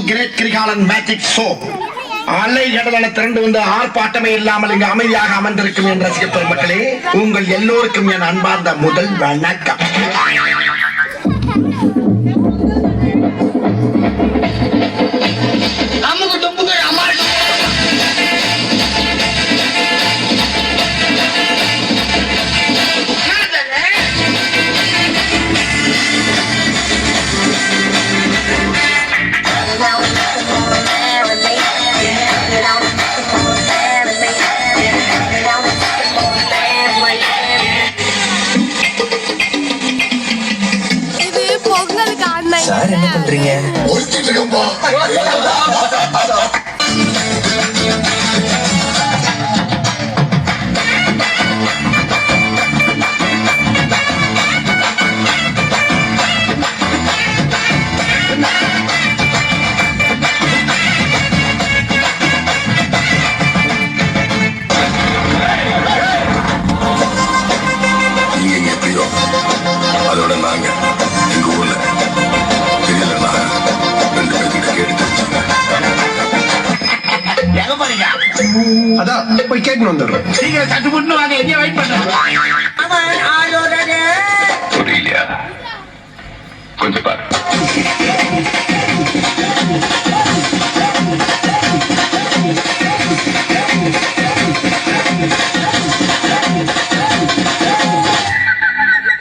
Great Kirikalan magic show. அலை கடலான திரண்டு வந்து ஆர்ப்பாட்டமே இல்லாமல் இங்கு அமைதியாக அமர்ந்திருக்கும் என் ரசிக பெருமக்களே, உங்கள் எல்லோருக்கும் என் அன்பார்ந்த முதல் வணக்கம். சார் என்ன பண்றீங்க? நீங்க எப்படியோ அதோட நாங்க எங்க ஊர்ல அதான் போய் கேட்கணும் வந்துடுறோம். சீக்கிரம் சட்டு புட்டு வாங்க, எங்கேயும் வெயிட் பண்ணுறோம். புரியலையா? கொஞ்சம் பாரு.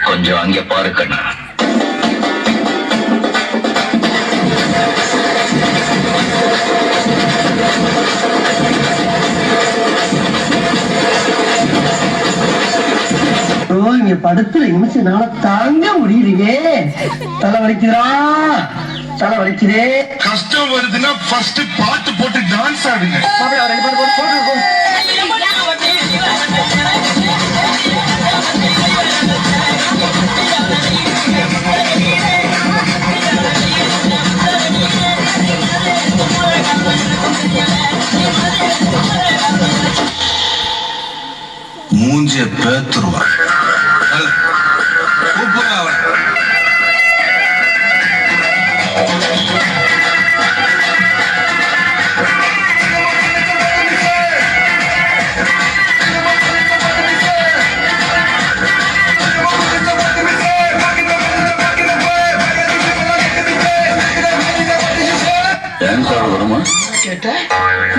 கொஞ்சம் அங்கே பாரு கண்ணா. படத்துல நிமிஷம் தாங்க முடியலையே. தலை வலிக்குதா, தலை வலிக்குதே. கஷ்டம் வருதுன்னா ஃபர்ஸ்ட் பாட்டு போட்டு டான்ஸ் ஆடுங்க. மூஞ்சிய பேத்துருவா. டான்ஸர் வருமா கேட்டேன்,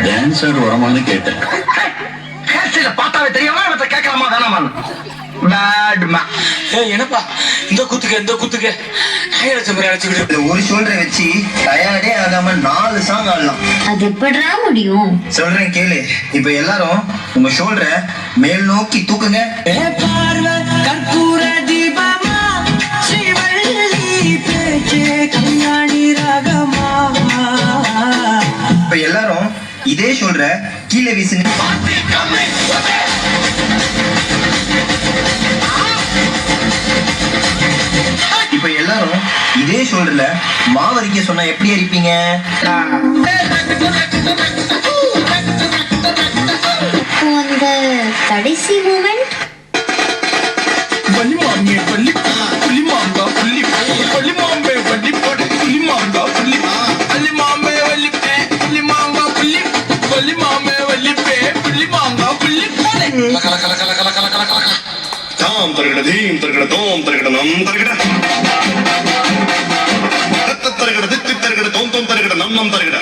டான்ஸர் வரமான்னு கேட்டேன். பார்த்தாவே தெரியாம கேட்கலாமா வேணாமா? என்னப்பா இந்த குத்துக்கு ஒரு ஷோல்டரை வச்சு டயர்டே ஆகாம 4 சாங் ஆடலாம். அது எப்படிடா முடியும்? சொல்றேன் கேளு. இப்ப எல்லாரும் உங்க ஷோல்டரை மேல் நோக்கி தூக்குங்க. இப்ப எல்லாரும் இதே ஷோல்டரை கீழே வீசுங்க. இப்ப எல்லாரும் இதே ஷோல்டர்ல மாவரிக்க சொன்னா எப்படி அரிப்பீங்க? அந்த கடைசி மூமெண்ட் தாம் தருகிட தீம் தருகிட தோம் தருகிட நம் தருகிட தருகிட தித்தி தருகிட தோம் தோம் தருகிட நம் நம் தருகிட